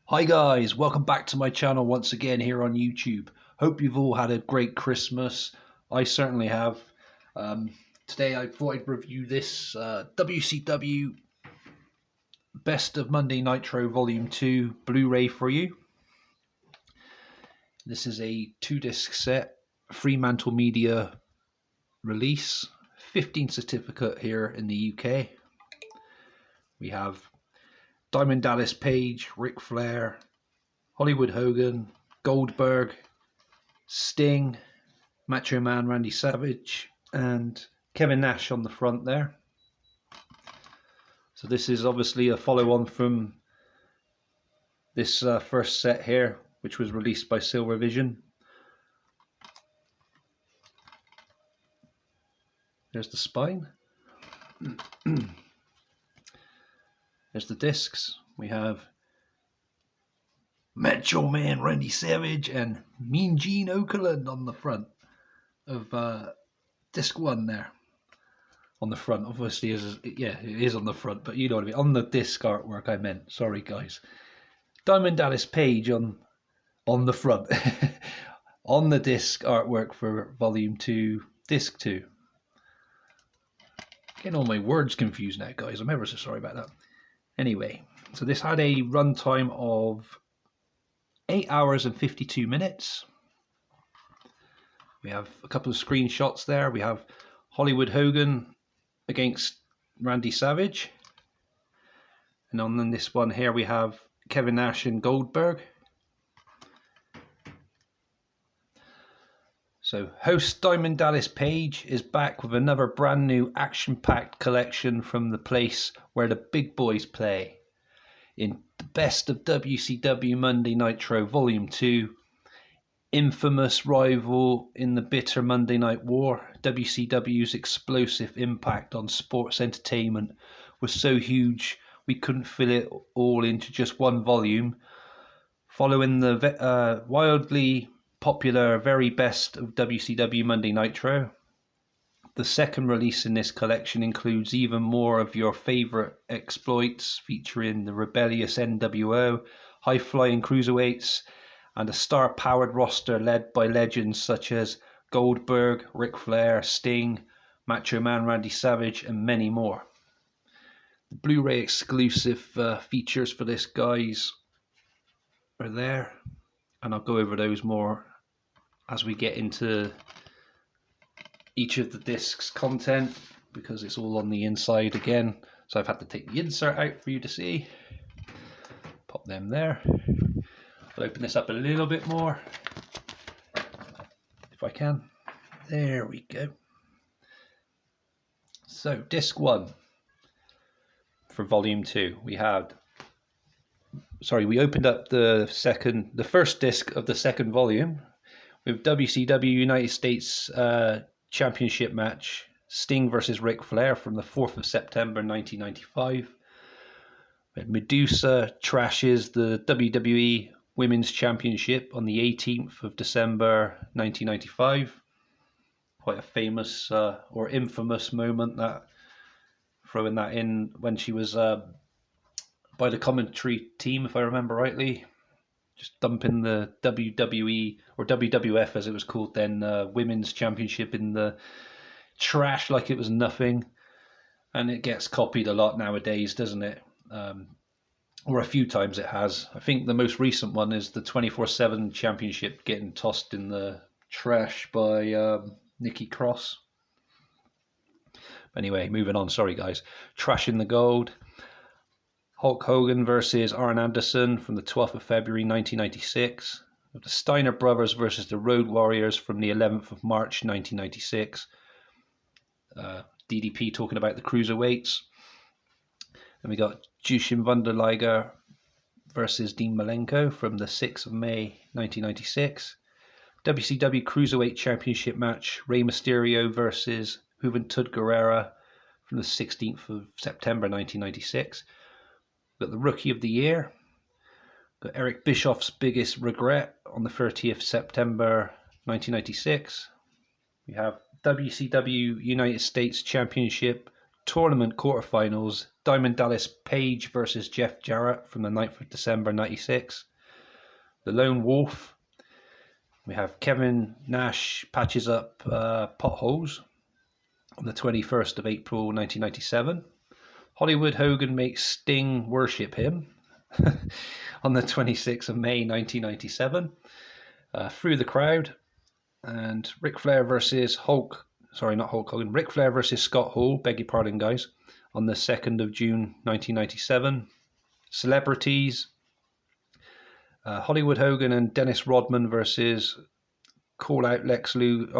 Hi guys, welcome back to my channel once again here on YouTube. Hope you've all had a great Christmas. I certainly have. Today I thought I'd review this WCW Best of Monday Nitro Volume 2 Blu-ray for you. This is a 2-disc set, Fremantle Media release, 15 certificate here in the UK. We have Diamond Dallas Page, Ric Flair, Hollywood Hogan, Goldberg, Sting, Macho Man Randy Savage, and Kevin Nash on the front there. So this is obviously a follow-on from this first set here, which was released by Silver Vision. There's the spine. There's the discs. We have Macho Man Randy Savage and Mean Gene Okerlund on the front of disc 1 there. On the front, obviously, it is on the front, but you know what I mean. On the disc artwork, I meant. Sorry, guys. Diamond Dallas Page on the front, on the disc artwork for Volume 2, Disc 2. Getting all my words confused now, guys. I'm ever so sorry about that. Anyway, so this had a runtime of 8 hours and 52 minutes. We have a couple of screenshots there. We have Hollywood Hogan against Randy Savage. And on this one here we have Kevin Nash and Goldberg. So host Diamond Dallas Page is back with another brand new action-packed collection from the place where the big boys play. In the Best of WCW Monday Nitro Volume 2, infamous rival in the bitter Monday Night War, WCW's explosive impact on sports entertainment was so huge we couldn't fit it all into just one volume. Following the wildly popular very best of WCW Monday Nitro, the second release in this collection includes even more of your favourite exploits, featuring the rebellious NWO, high-flying cruiserweights, and a star-powered roster led by legends such as Goldberg, Ric Flair, Sting, Macho Man Randy Savage, and many more. The Blu-ray exclusive features for this, guys, are there, and I'll go over those more as we get into each of the discs' content, because it's all on the inside again. So I've had to take the insert out for you to see. Pop them there. I'll open this up a little bit more if I can. There we go. So disc 1 for volume 2. We opened up the first disc of the second volume with WCW United States Championship match, Sting versus Ric Flair, from the 4th of September 1995. Medusa trashes the WWE Women's Championship on the 18th of December 1995. Quite a famous or infamous moment, that throwing that in when she was by the commentary team, if I remember rightly, just dumping the WWE or WWF as it was called then, Women's Championship in the trash like it was nothing. And it gets copied a lot nowadays, doesn't it? Or a few times it has. I think the most recent one is the 24/7 Championship getting tossed in the trash by Nikki Cross. Anyway, moving on. Sorry, guys. Trashing the Gold. Hulk Hogan versus Arn Anderson from the 12th of February 1996. The Steiner Brothers versus the Road Warriors from the 11th of March 1996. DDP talking about the cruiserweights. Then we got Jushin Thunder Liger versus Dean Malenko from the 6th of May 1996. WCW Cruiserweight Championship match, Rey Mysterio versus Juventud Guerrera from the 16th of September 1996. We've got the Rookie of the Year. We've got Eric Bischoff's Biggest Regret on the 30th September 1996. We have WCW United States Championship tournament quarterfinals, Diamond Dallas Page versus Jeff Jarrett from the 9th of December 96. The Lone Wolf. We have Kevin Nash patches up potholes on the 21st of April 1997. Hollywood Hogan makes Sting worship him on the 26th of May 1997. Through the Crowd. And Ric Flair versus Ric Flair versus Scott Hall, beg your pardon guys, on the 2nd of June 1997. Celebrities. Hollywood Hogan and Dennis Rodman versus Call Out Lex Luger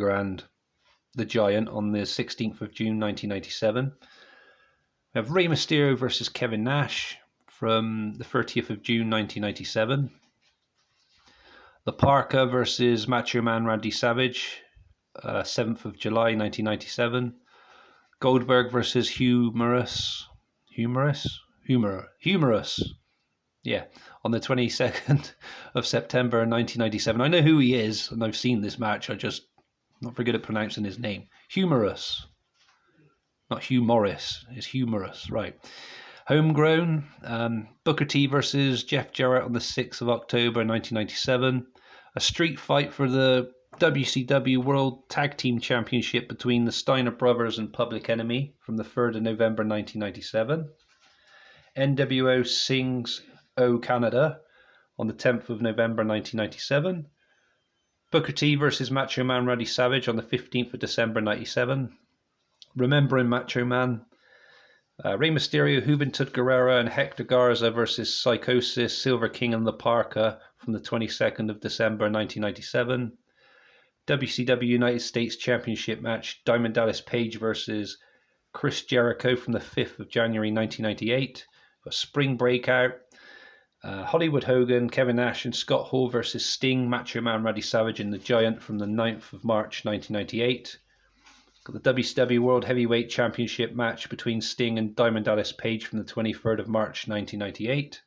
and the Giant on the 16th of June 1997. We have Rey Mysterio versus Kevin Nash from the 30th of June 1997. The Parker versus Macho Man Randy Savage, 7th of July 1997. Goldberg versus Humorous. Yeah, on the 22nd of September 1997. I know who he is, and I've seen this match. I just not very good at pronouncing his name. Humorous. Not Hugh Morris. It's Humorous, right. Homegrown. Booker T versus Jeff Jarrett on the 6th of October 1997. A street fight for the WCW World Tag Team Championship between the Steiner Brothers and Public Enemy from the 3rd of November 1997. NWO sings O Canada on the 10th of November 1997. Booker T versus Macho Man Randy Savage on the 15th of December 97. Remembering Macho Man. Rey Mysterio, Juventud Guerrera and Hector Garza versus Psychosis, Silver King and La Parka from the 22nd of December 1997. WCW United States Championship match, Diamond Dallas Page versus Chris Jericho from the 5th of January 1998. A Spring Breakout. Hollywood Hogan, Kevin Nash and Scott Hall versus Sting, Macho Man Randy Savage and the Giant from the 9th of March 1998. Got the WCW World Heavyweight Championship match between Sting and Diamond Dallas Page from the 23rd of March 1998.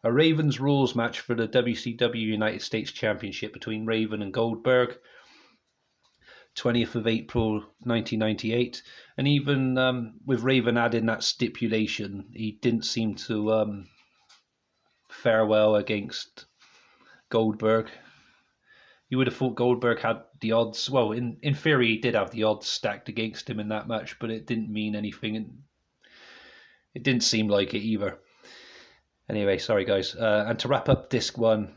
A Ravens Rules match for the WCW United States Championship between Raven and Goldberg, 20th of April 1998. And even with Raven adding that stipulation, he didn't seem to fare well against Goldberg. You would have thought Goldberg had the odds. Well, in theory, he did have the odds stacked against him in that match, but it didn't mean anything. And it didn't seem like it either. Anyway, sorry, guys. And to wrap up Disc 1,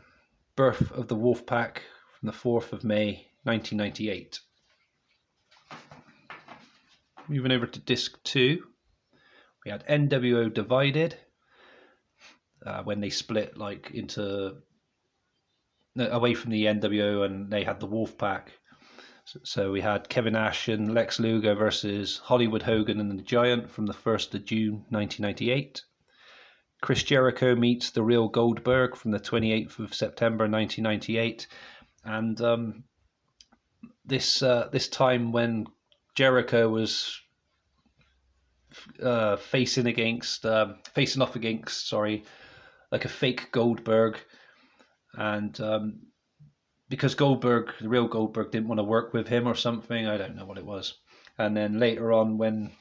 Birth of the Wolfpack from the 4th of May, 1998. Moving over to Disc 2, we had NWO Divided, when they split into away from the NWO and they had the Wolfpack. So we had Kevin Nash and Lex Luger versus Hollywood Hogan and the Giant from the 1st of June 1998. Chris Jericho meets the Real Goldberg from the 28th of September 1998. And this time when Jericho was facing off against like a fake Goldberg. And because Goldberg, the real Goldberg, didn't want to work with him or something, I don't know what it was. And then later on, when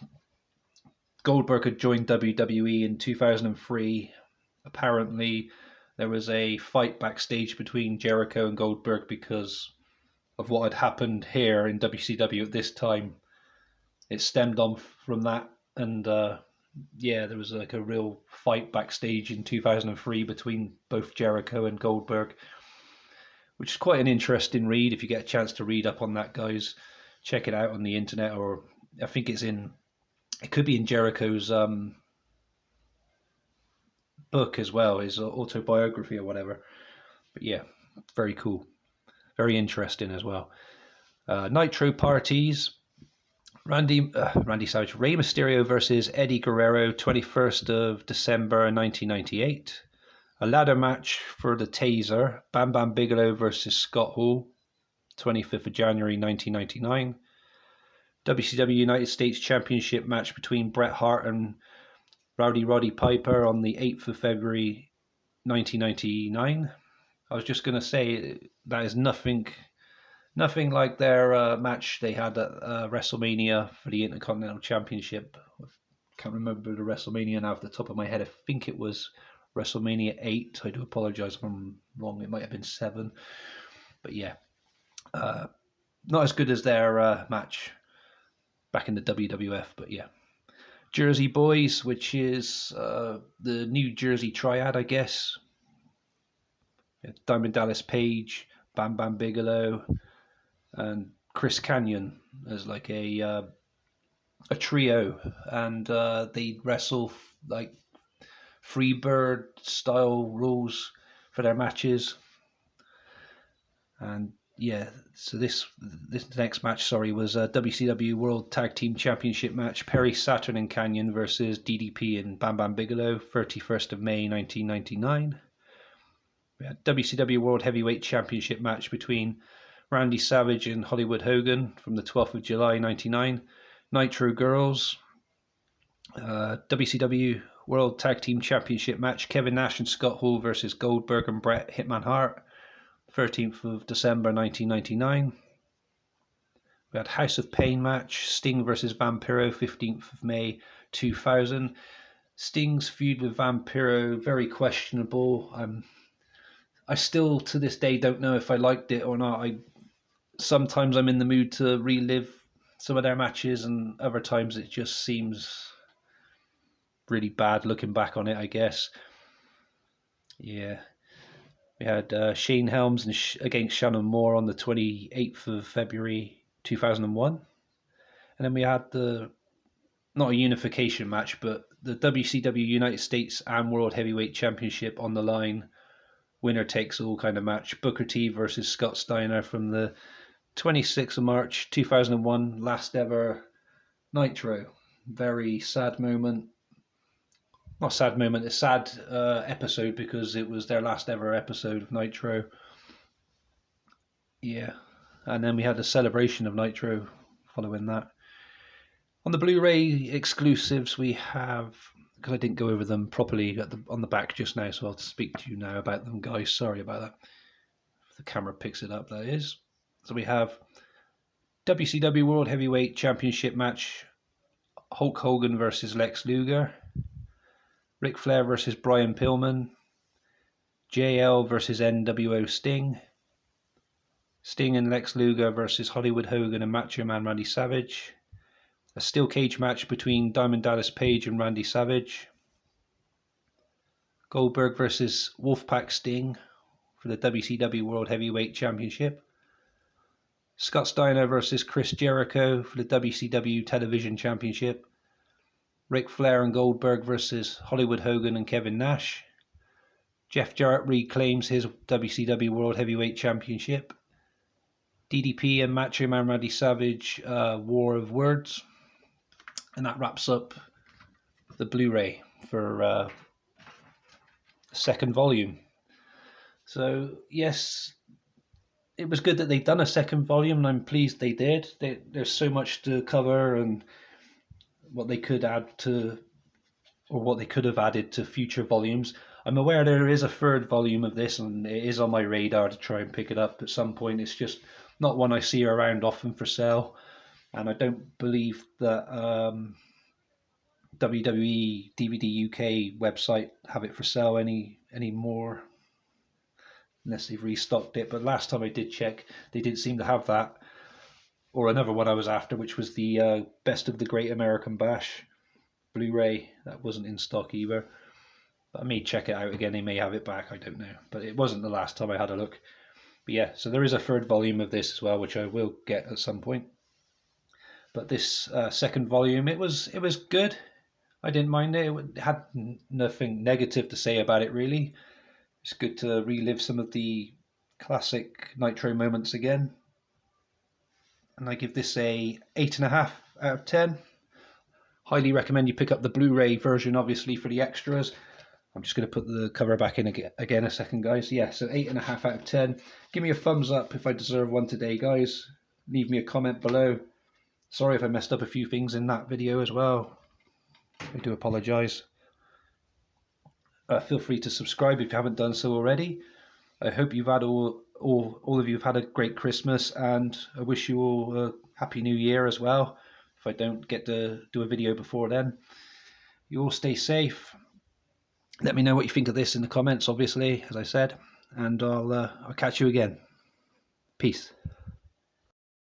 Goldberg had joined WWE in 2003, apparently there was a fight backstage between Jericho and Goldberg because of what had happened here in WCW at this time. It stemmed on from that, and there was like a real fight backstage in 2003 between both Jericho and Goldberg, which is quite an interesting read. If you get a chance to read up on that, guys, check it out on the internet, or I think it could be in Jericho's book as well, his autobiography or whatever. But yeah, very cool, very interesting as well. Nitro parties. Randy Savage, Rey Mysterio versus Eddie Guerrero, 21st of December 1998. A ladder match for the Taser, Bam Bam Bigelow versus Scott Hall, 25th of January 1999. WCW United States Championship match between Bret Hart and Roddy Piper on the 8th of February 1999. I was just going to say that is nothing Nothing like their match they had at WrestleMania for the Intercontinental Championship. I can't remember the WrestleMania now off the top of my head. I think it was WrestleMania 8. I do apologize if I'm wrong. It might have been 7. But yeah, not as good as their match back in the WWF. But yeah. Jersey Boys, which is the New Jersey Triad, I guess. Diamond Dallas Page, Bam Bam Bigelow, and Chris Kanyon as like a trio, and they wrestle like Freebird style rules for their matches. And yeah, so this next match, sorry, was a WCW World Tag Team Championship match. Perry Saturn and Kanyon versus DDP and Bam Bam Bigelow, 31st of May 1999. We had WCW World Heavyweight Championship match between Randy Savage and Hollywood Hogan from the 12th of July 99. Nitro Girls. WCW World Tag Team Championship match, Kevin Nash and Scott Hall versus Goldberg and Bret Hitman Hart, 13th of December 1999. We had House of Pain match, Sting versus Vampiro, 15th of May 2000. Sting's feud with Vampiro, very questionable. I still, to this day, don't know if I liked it or not. Sometimes I'm in the mood to relive some of their matches, and other times it just seems really bad looking back on it, I guess. Yeah. We had Shane Helms against Shannon Moore on the 28th of February 2001. And then we had not a unification match, but the WCW United States and World Heavyweight Championship on the line. Winner takes all kind of match. Booker T versus Scott Steiner from the 26th of March 2001, last ever Nitro. Very sad moment. Not sad moment, a sad episode, because it was their last ever episode of Nitro. Yeah. And then we had a celebration of Nitro following that. On the Blu-ray exclusives, we have, because I didn't go over them properly on the back just now, so I'll speak to you now about them, guys. Sorry about that. If the camera picks it up, that is. So we have WCW World Heavyweight Championship match, Hulk Hogan versus Lex Luger, Ric Flair versus Brian Pillman, JL versus NWO Sting, Sting and Lex Luger versus Hollywood Hogan and Macho Man Randy Savage, a steel cage match between Diamond Dallas Page and Randy Savage, Goldberg versus Wolfpack Sting for the WCW World Heavyweight Championship, Scott Steiner versus Chris Jericho for the WCW Television Championship, Ric Flair and Goldberg versus Hollywood Hogan and Kevin Nash, Jeff Jarrett reclaims his WCW World Heavyweight Championship, DDP and Macho Man Randy Savage, War of Words. And that wraps up the Blu-ray for second volume. So yes, it was good that they'd done a second volume, and I'm pleased they did. There's so much to cover, and what they could add to, or what they could have added to future volumes. I'm aware there is a third volume of this, and it is on my radar to try and pick it up at some point. It's just not one I see around often for sale, and I don't believe that WWE DVD UK website have it for sale anymore, unless they've restocked it. But last time I did check, they didn't seem to have that, or another one I was after, which was the Best of the Great American Bash Blu-ray. That wasn't in stock either, but I may check it out again. They may have it back, I don't know, but it wasn't the last time I had a look. But yeah, so there is a third volume of this as well, which I will get at some point. But this second volume, it was good. I didn't mind it. It had nothing negative to say about it, really. It's good to relive some of the classic Nitro moments again. And I give this a 8.5 out of 10. Highly recommend you pick up the Blu-ray version, obviously, for the extras. I'm just going to put the cover back in again a second, guys. Yeah, so 8.5 out of 10. Give me a thumbs up if I deserve one today, guys. Leave me a comment below. Sorry if I messed up a few things in that video as well. I do apologise. Feel free to subscribe if you haven't done so already. I hope you've had all of you have had a great Christmas, and I wish you all a happy New Year as well. If I don't get to do a video before then, you all stay safe. Let me know what you think of this in the comments, obviously, as I said, and I'll catch you again. Peace.